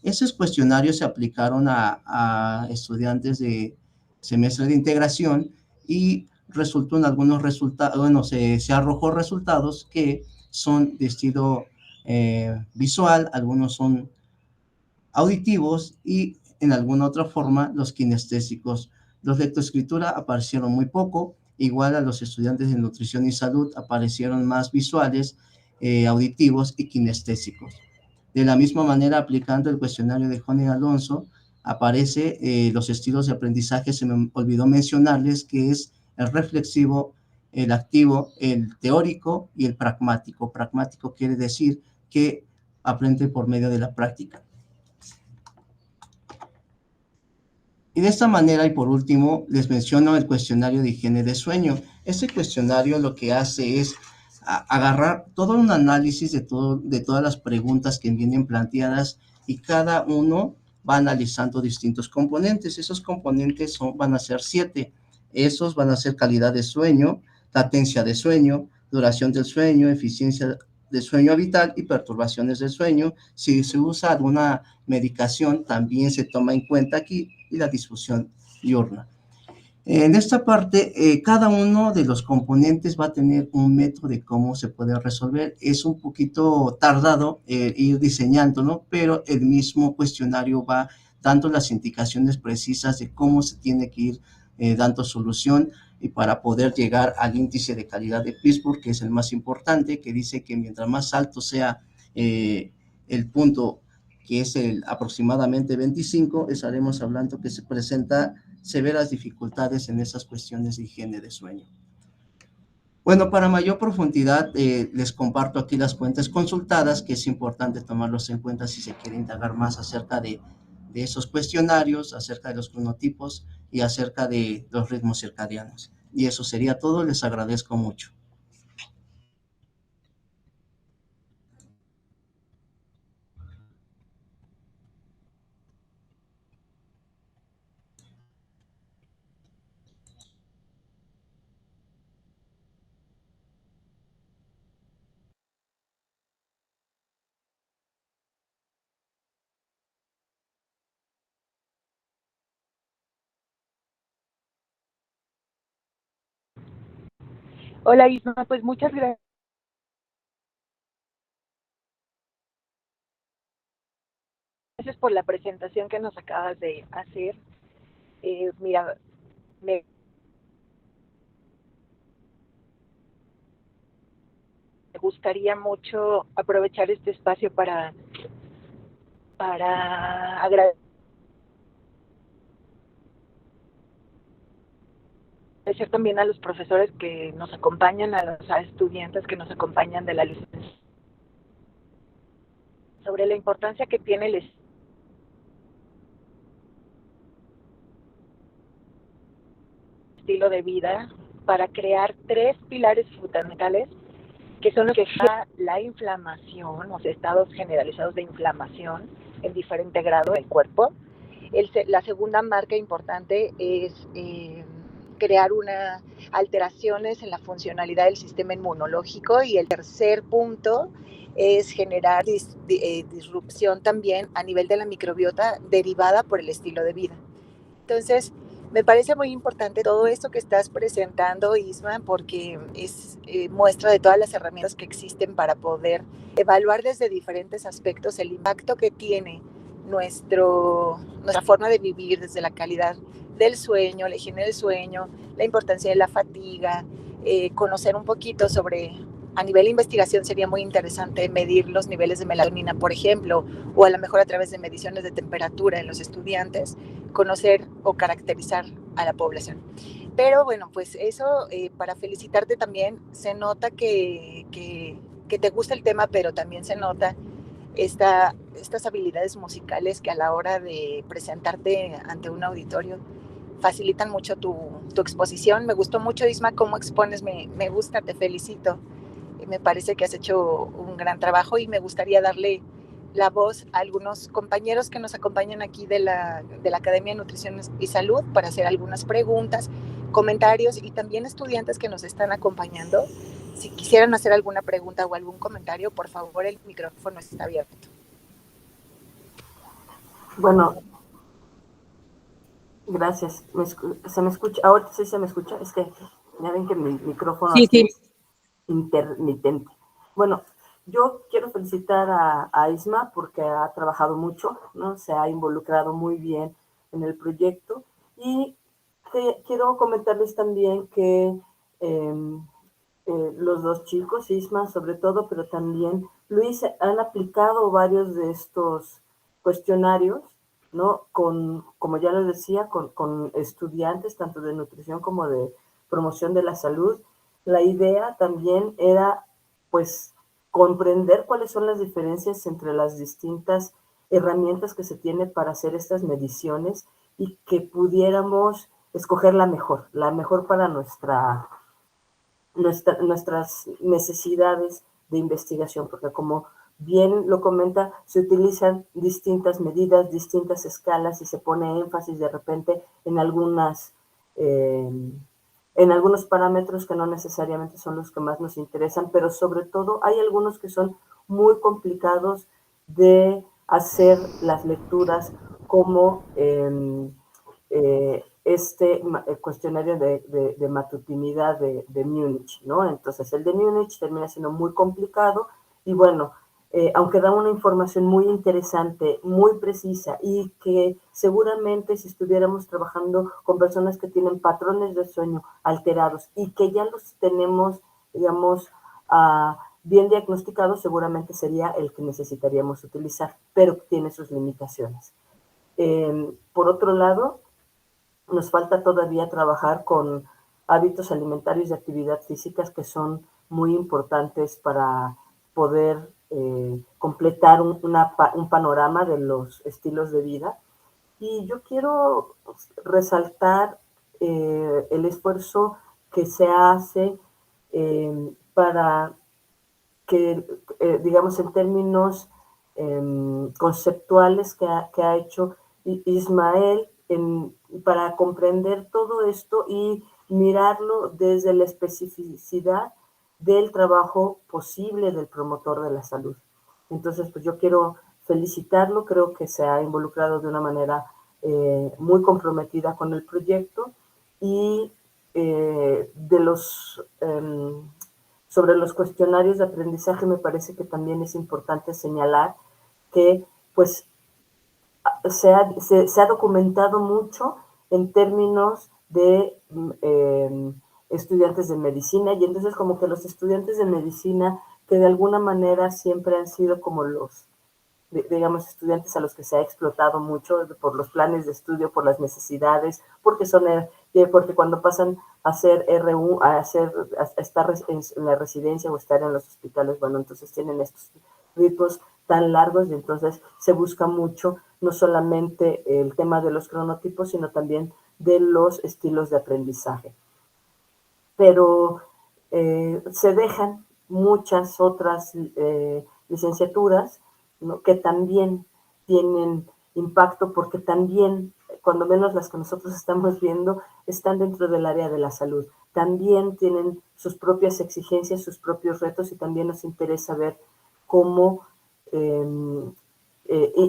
Esos cuestionarios se aplicaron a estudiantes de semestre de integración y resultó en algunos resultados, bueno, se arrojó resultados que son de estilo visual, algunos son auditivos y en alguna otra forma los kinestésicos. Los lectoescritura aparecieron muy poco, igual a los estudiantes de nutrición y salud aparecieron más visuales, auditivos y kinestésicos. De la misma manera, aplicando el cuestionario de Juan y Alonso, aparece los estilos de aprendizaje, se me olvidó mencionarles que es el reflexivo, el activo, el teórico y el pragmático. Pragmático quiere decir que aprende por medio de la práctica. Y de esta manera, y por último, les menciono el cuestionario de higiene de sueño. Este cuestionario lo que hace es agarrar todo un análisis de todas las preguntas que vienen planteadas y cada uno va analizando distintos componentes. Esos componentes van a ser 7. Esos van a ser calidad de sueño, latencia de sueño, duración del sueño, eficiencia de sueño vital y perturbaciones del sueño. Si se usa alguna medicación, también se toma en cuenta aquí, y la disfunción diurna. En esta parte, cada uno de los componentes va a tener un método de cómo se puede resolver. Es un poquito tardado ir diseñándolo, pero el mismo cuestionario va dando las indicaciones precisas de cómo se tiene que ir dando solución y para poder llegar al índice de calidad de Pittsburgh, que es el más importante, que dice que mientras más alto sea el punto, que es el aproximadamente 25, estaremos hablando que se presenta severas dificultades en esas cuestiones de higiene de sueño. Bueno, para mayor profundidad, les comparto aquí las fuentes consultadas, que es importante tomarlos en cuenta si se quiere indagar más acerca de esos cuestionarios, acerca de los cronotipos y acerca de los ritmos circadianos. Y eso sería todo, les agradezco mucho. Hola Isma, pues muchas gracias por la presentación que nos acabas de hacer. Mira, me gustaría mucho aprovechar este espacio para agradecer también a los profesores que nos acompañan, a los estudiantes que nos acompañan de la licencia, sobre la importancia que tiene el estilo de vida para crear 3 pilares fundamentales que son los que genera la inflamación, o sea, estados generalizados de inflamación en diferente grado del cuerpo. La segunda marca importante es crear alteraciones en la funcionalidad del sistema inmunológico, y el tercer punto es generar disrupción también a nivel de la microbiota derivada por el estilo de vida. Entonces, me parece muy importante todo esto que estás presentando, Isma, porque es muestra de todas las herramientas que existen para poder evaluar desde diferentes aspectos el impacto que tiene nuestra forma de vivir, desde la calidad del sueño, la higiene del sueño, la importancia de la fatiga, conocer un poquito sobre, a nivel de investigación sería muy interesante medir los niveles de melatonina, por ejemplo, o a lo mejor a través de mediciones de temperatura en los estudiantes, conocer o caracterizar a la población. Pero bueno, pues eso, para felicitarte también, se nota que te gusta el tema, pero también se nota estas habilidades musicales que a la hora de presentarte ante un auditorio facilitan mucho tu exposición. Me gustó mucho, Isma, cómo expones, me gusta, te felicito. Me parece que has hecho un gran trabajo y me gustaría darle la voz a algunos compañeros que nos acompañan aquí de la Academia de Nutrición y Salud para hacer algunas preguntas, comentarios, y también estudiantes que nos están acompañando. Si quisieran hacer alguna pregunta o algún comentario, por favor, el micrófono está abierto. Bueno, gracias. ¿Se me escucha? Ahora sí se me escucha. Es que ya ven que mi micrófono sí. es intermitente. Bueno, yo quiero felicitar a Isma porque ha trabajado mucho, ¿no? Se ha involucrado muy bien en el proyecto, y quiero comentarles también que los dos chicos, Isma sobre todo, pero también Luis, han aplicado varios de estos cuestionarios, ¿no? Como ya les decía, con estudiantes tanto de nutrición como de promoción de la salud. La idea también era, pues, comprender cuáles son las diferencias entre las distintas herramientas que se tiene para hacer estas mediciones, y que pudiéramos escoger la mejor para nuestras necesidades de investigación, porque como bien lo comenta, se utilizan distintas medidas, distintas escalas, y se pone énfasis de repente en algunos parámetros que no necesariamente son los que más nos interesan, pero sobre todo hay algunos que son muy complicados de hacer las lecturas, como cuestionario de matutinidad de Múnich, ¿no? Entonces el de Múnich termina siendo muy complicado, y bueno, aunque da una información muy interesante, muy precisa, y que seguramente si estuviéramos trabajando con personas que tienen patrones de sueño alterados y que ya los tenemos, digamos, bien diagnosticados, seguramente sería el que necesitaríamos utilizar, pero tiene sus limitaciones. Por otro lado, nos falta todavía trabajar con hábitos alimentarios y actividad físicas, que son muy importantes para poder completar un panorama de los estilos de vida. Y yo quiero resaltar el esfuerzo que se hace para que, digamos, en términos conceptuales que ha hecho Ismael para comprender todo esto y mirarlo desde la especificidad del trabajo posible del promotor de la salud. Entonces, pues yo quiero felicitarlo, creo que se ha involucrado de una manera muy comprometida con el proyecto, y sobre los cuestionarios de aprendizaje, me parece que también es importante señalar que, pues, se ha documentado mucho en términos de estudiantes de medicina, y entonces como que los estudiantes de medicina, que de alguna manera siempre han sido como los, digamos, estudiantes a los que se ha explotado mucho por los planes de estudio, por las necesidades, porque cuando pasan a hacer RU, a estar en la residencia o estar en los hospitales, bueno, entonces tienen estos ritmos tan largos, y entonces se busca mucho no solamente el tema de los cronotipos, sino también de los estilos de aprendizaje. Pero se dejan muchas otras licenciaturas, ¿no?, que también tienen impacto, porque también, cuando menos las que nosotros estamos viendo, están dentro del área de la salud. También tienen sus propias exigencias, sus propios retos, y también nos interesa ver cómo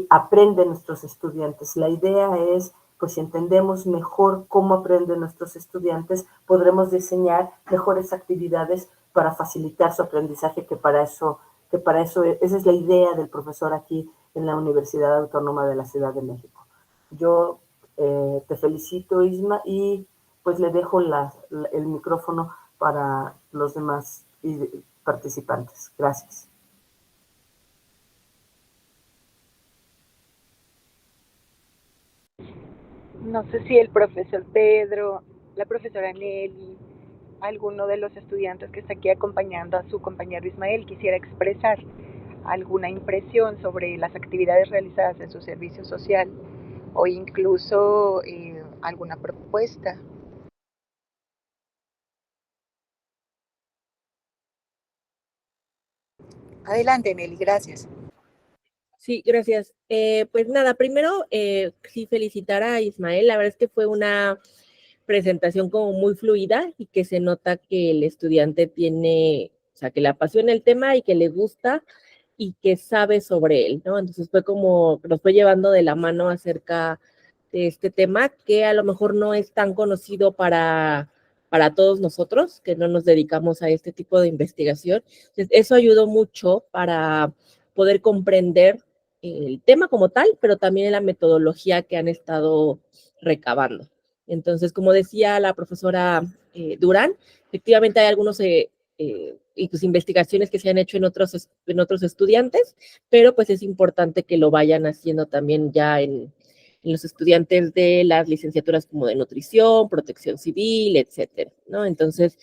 aprenden nuestros estudiantes. La idea es, pues si entendemos mejor cómo aprenden nuestros estudiantes, podremos diseñar mejores actividades para facilitar su aprendizaje, que para eso, esa es la idea del profesor aquí en la Universidad Autónoma de la Ciudad de México. Yo te felicito, Isma, y pues le dejo el micrófono para los demás participantes. Gracias. No sé si el profesor Pedro, la profesora Nelly, alguno de los estudiantes que está aquí acompañando a su compañero Ismael quisiera expresar alguna impresión sobre las actividades realizadas en su servicio social o incluso alguna propuesta. Adelante, Nelly, gracias. Sí, gracias. Pues nada, primero sí felicitar a Ismael. La verdad es que fue una presentación como muy fluida y que se nota que el estudiante tiene, o sea, que le apasiona el tema y que le gusta y que sabe sobre él, ¿no? Entonces fue como, nos fue llevando de la mano acerca de este tema que a lo mejor no es tan conocido para todos nosotros, que no nos dedicamos a este tipo de investigación. Entonces, eso ayudó mucho para poder comprender el tema como tal, pero también la metodología que han estado recabando. Entonces, como decía la profesora Durán, efectivamente hay algunos y pues investigaciones que se han hecho en otros estudiantes, pero pues es importante que lo vayan haciendo también ya en los estudiantes de las licenciaturas como de nutrición, protección civil, etcétera, ¿no? Entonces,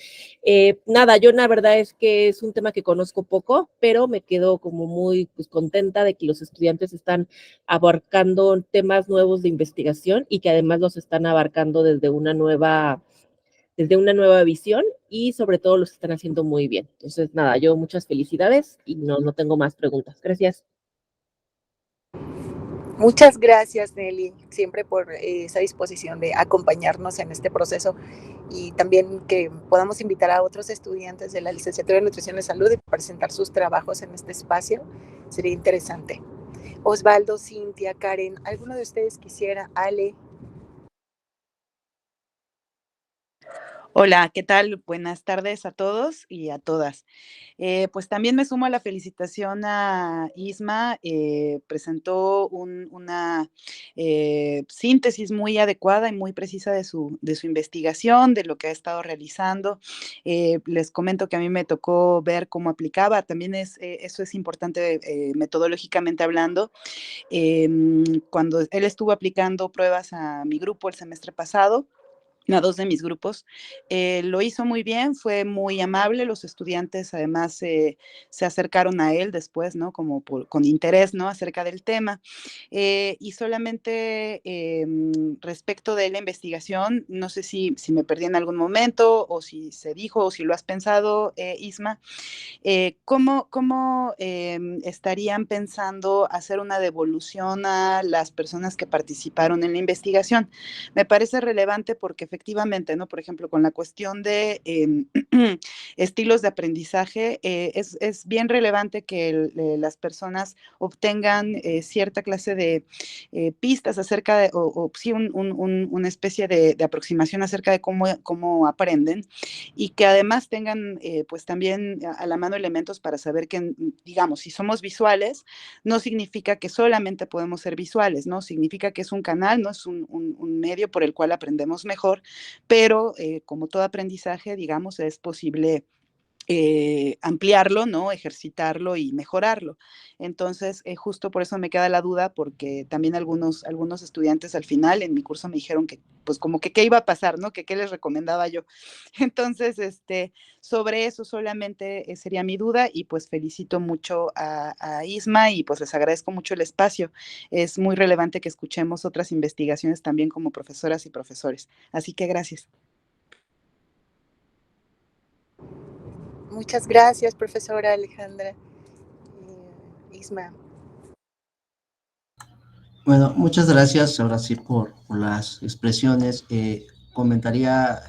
nada, yo la verdad es que es un tema que conozco poco, pero me quedo como muy pues, contenta de que los estudiantes están abarcando temas nuevos de investigación y que además los están abarcando desde una nueva visión y sobre todo los están haciendo muy bien. Entonces, nada, yo muchas felicidades y no tengo más preguntas. Gracias. Muchas gracias, Nelly, siempre por esa disposición de acompañarnos en este proceso y también que podamos invitar a otros estudiantes de la licenciatura de Nutrición y Salud y presentar sus trabajos en este espacio. Sería interesante. Osvaldo, Cintia, Karen, ¿alguno de ustedes quisiera? Ale. Hola, ¿qué tal? Buenas tardes a todos y a todas. Pues también me sumo a la felicitación a Isma. Presentó una síntesis muy adecuada y muy precisa de su investigación, de lo que ha estado realizando. Les comento que a mí me tocó ver cómo aplicaba. También eso es importante metodológicamente hablando. Cuando él estuvo aplicando pruebas a mi grupo el semestre pasado, a dos de mis grupos. Lo hizo muy bien, fue muy amable, los estudiantes además se acercaron a él después, ¿no? Como con interés, ¿no? Acerca del tema. Y solamente respecto de la investigación, no sé si me perdí en algún momento o si se dijo o si lo has pensado, Isma, ¿cómo estarían pensando hacer una devolución a las personas que participaron en la investigación? Me parece relevante porque efectivamente, ¿no? Por ejemplo, con la cuestión de estilos de aprendizaje, es bien relevante que las personas obtengan cierta clase de pistas acerca de, o sí, una especie de aproximación acerca de cómo aprenden y que además tengan pues también a la mano elementos para saber que, digamos, si somos visuales, no significa que solamente podemos ser visuales, ¿no? Significa que es un canal, no es un medio por el cual aprendemos mejor, pero como todo aprendizaje, digamos, es posible ampliarlo, ¿no? Ejercitarlo y mejorarlo. Entonces, justo por eso me queda la duda, porque también algunos estudiantes al final en mi curso me dijeron que, pues como que qué iba a pasar, ¿no? Que qué les recomendaba yo. Entonces, sobre eso solamente sería mi duda y pues felicito mucho a Isma y pues les agradezco mucho el espacio. Es muy relevante que escuchemos otras investigaciones también como profesoras y profesores. Así que gracias. Muchas gracias, profesora Alejandra. Isma. Bueno, muchas gracias ahora sí por las expresiones. Comentaría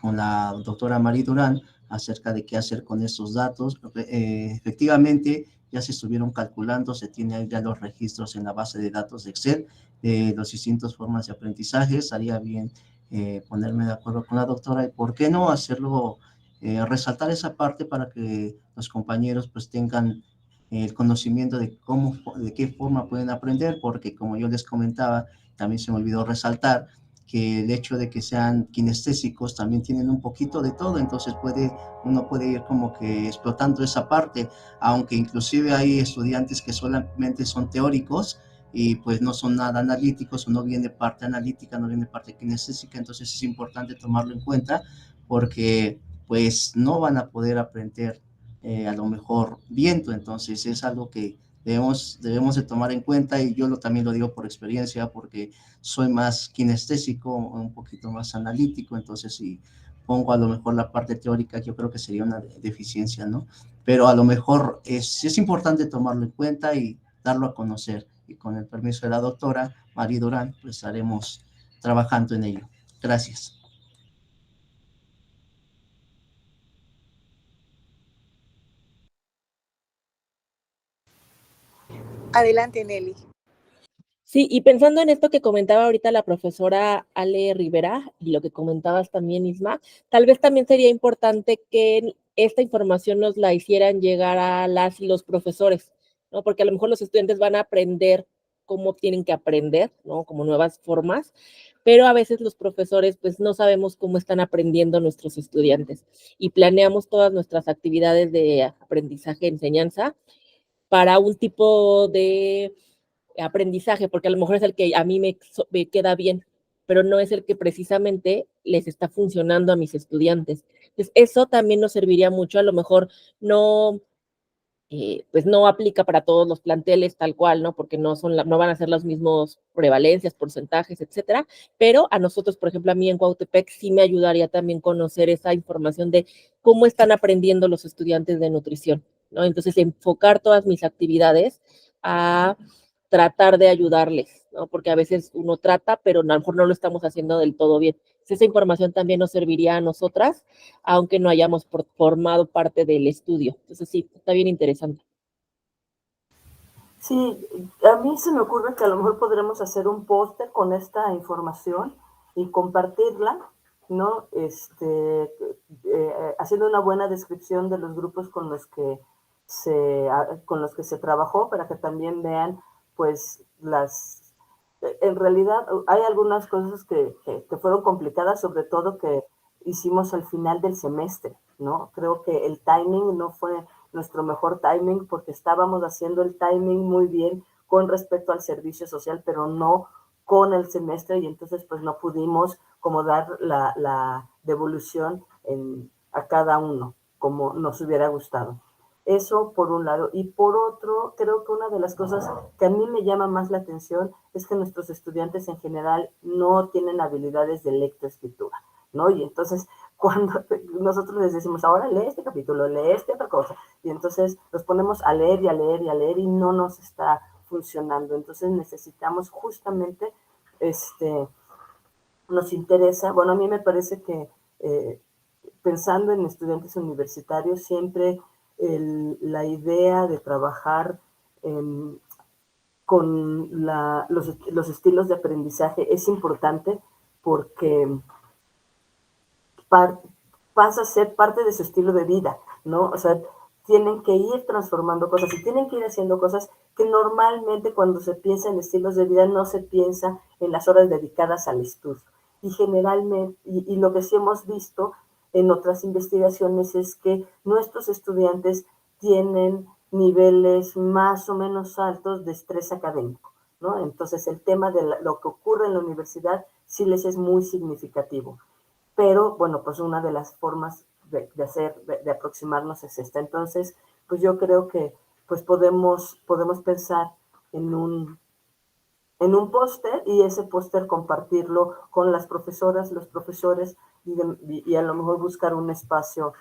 con la doctora Mari Durán acerca de qué hacer con estos datos. Efectivamente, ya se estuvieron calculando, se tienen ya los registros en la base de datos de Excel de las distintas formas de aprendizaje. Estaría bien ponerme de acuerdo con la doctora y por qué no hacerlo, resaltar esa parte para que los compañeros pues tengan el conocimiento de cómo, de qué forma pueden aprender, porque como yo les comentaba, también se me olvidó resaltar que el hecho de que sean kinestésicos también tienen un poquito de todo, entonces uno puede ir como que explotando esa parte, aunque inclusive hay estudiantes que solamente son teóricos y pues no son nada analíticos o no viene parte analítica, no viene parte kinestésica, entonces es importante tomarlo en cuenta porque pues no van a poder aprender a lo mejor viento. Entonces es algo que debemos de tomar en cuenta, y yo también lo digo por experiencia, porque soy más kinestésico, un poquito más analítico. Entonces si pongo a lo mejor la parte teórica, yo creo que sería una deficiencia, ¿no? Pero a lo mejor es importante tomarlo en cuenta y darlo a conocer, y con el permiso de la doctora Mari Durán, pues estaremos trabajando en ello. Gracias. Adelante, Nelly. Sí, y pensando en esto que comentaba ahorita la profesora Ale Rivera y lo que comentabas también, Isma, tal vez también sería importante que esta información nos la hicieran llegar a las y los profesores, ¿no? Porque a lo mejor los estudiantes van a aprender cómo tienen que aprender, ¿no? Como nuevas formas, pero a veces los profesores pues no sabemos cómo están aprendiendo nuestros estudiantes y planeamos todas nuestras actividades de aprendizaje, enseñanza para un tipo de aprendizaje, porque a lo mejor es el que a mí me queda bien, pero no es el que precisamente les está funcionando a mis estudiantes. Entonces, eso también nos serviría mucho, a lo mejor no, pues no aplica para todos los planteles tal cual, ¿no? Porque no van a ser los mismos prevalencias, porcentajes, etcétera, pero a nosotros, por ejemplo, a mí en Cuautepec sí me ayudaría también conocer esa información de cómo están aprendiendo los estudiantes de nutrición, ¿no? Entonces, enfocar todas mis actividades a tratar de ayudarles, ¿no? Porque a veces uno trata, pero a lo mejor no lo estamos haciendo del todo bien. Esa información también nos serviría a nosotras, aunque no hayamos formado parte del estudio. Entonces sí, está bien interesante. Sí, a mí se me ocurre que a lo mejor podremos hacer un póster con esta información y compartirla, ¿no? Haciendo una buena descripción de los grupos con los que se trabajó, para que también vean, pues, en realidad hay algunas cosas que fueron complicadas, sobre todo que hicimos al final del semestre, ¿no? Creo que el timing no fue nuestro mejor timing, porque estábamos haciendo el timing muy bien con respecto al servicio social, pero no con el semestre, y entonces pues no pudimos como dar la devolución a cada uno como nos hubiera gustado. Eso por un lado. Y por otro, creo que una de las cosas que a mí me llama más la atención es que nuestros estudiantes en general no tienen habilidades de lectoescritura, ¿no? Y entonces cuando nosotros les decimos, ahora lee este capítulo, lee esta otra cosa, y entonces los ponemos a leer y a leer y a leer y no nos está funcionando. Entonces necesitamos justamente, nos interesa, bueno, a mí me parece que pensando en estudiantes universitarios, siempre la idea de trabajar con los estilos de aprendizaje es importante, porque pasa a ser parte de su estilo de vida, ¿no? O sea, tienen que ir transformando cosas y tienen que ir haciendo cosas que normalmente cuando se piensa en estilos de vida no se piensa en las horas dedicadas al estudio. Y generalmente, y lo que sí hemos visto en otras investigaciones es que nuestros estudiantes tienen niveles más o menos altos de estrés académico, ¿no? Entonces el tema de lo que ocurre en la universidad sí les es muy significativo. Pero bueno, pues una de las formas de aproximarnos es esta. Entonces, pues yo creo que pues podemos pensar en un póster, y ese póster compartirlo con las profesoras, los profesores, y a lo mejor buscar un espacio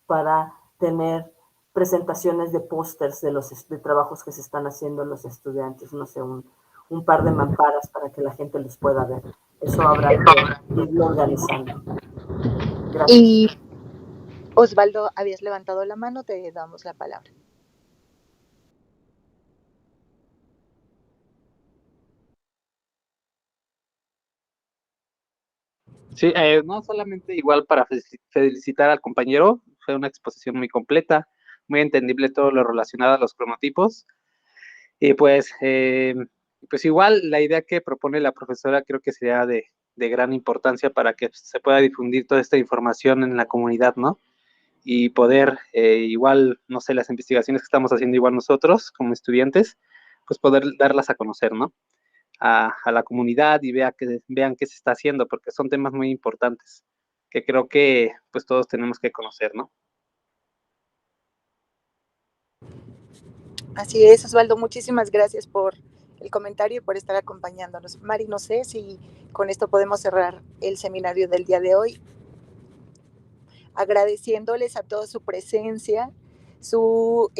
para tener presentaciones de pósters de trabajos que se están haciendo los estudiantes, no sé, un par de mamparas para que la gente los pueda ver. Eso habrá que irlo organizando. Gracias. Y Osvaldo, habías levantado la mano, te damos la palabra. Sí, no solamente igual para felicitar al compañero, fue una exposición muy completa, muy entendible todo lo relacionado a los cronotipos. Y pues igual la idea que propone la profesora creo que sería de gran importancia para que se pueda difundir toda esta información en la comunidad, ¿no? Y poder, igual, no sé, las investigaciones que estamos haciendo igual nosotros como estudiantes, pues poder darlas a conocer, ¿no? A la comunidad y vean qué se está haciendo, porque son temas muy importantes que creo que pues todos tenemos que conocer, ¿no? Así es, Osvaldo, muchísimas gracias por el comentario y por estar acompañándonos. Mari, no sé si con esto podemos cerrar el seminario del día de hoy, agradeciéndoles a todos su presencia, su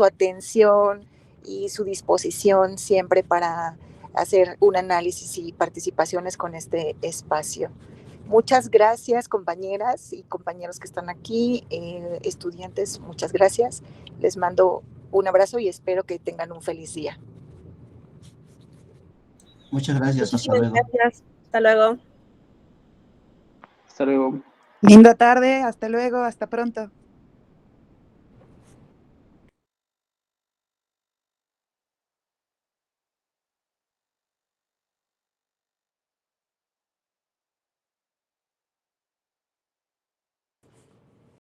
atención y su disposición siempre para hacer un análisis y participaciones con este espacio. Muchas gracias, compañeras y compañeros que están aquí, estudiantes, muchas gracias. Les mando un abrazo y espero que tengan un feliz día. Muchas gracias, hasta Muchísimas luego. gracias. Hasta luego. Hasta luego. Linda tarde, hasta luego, hasta pronto.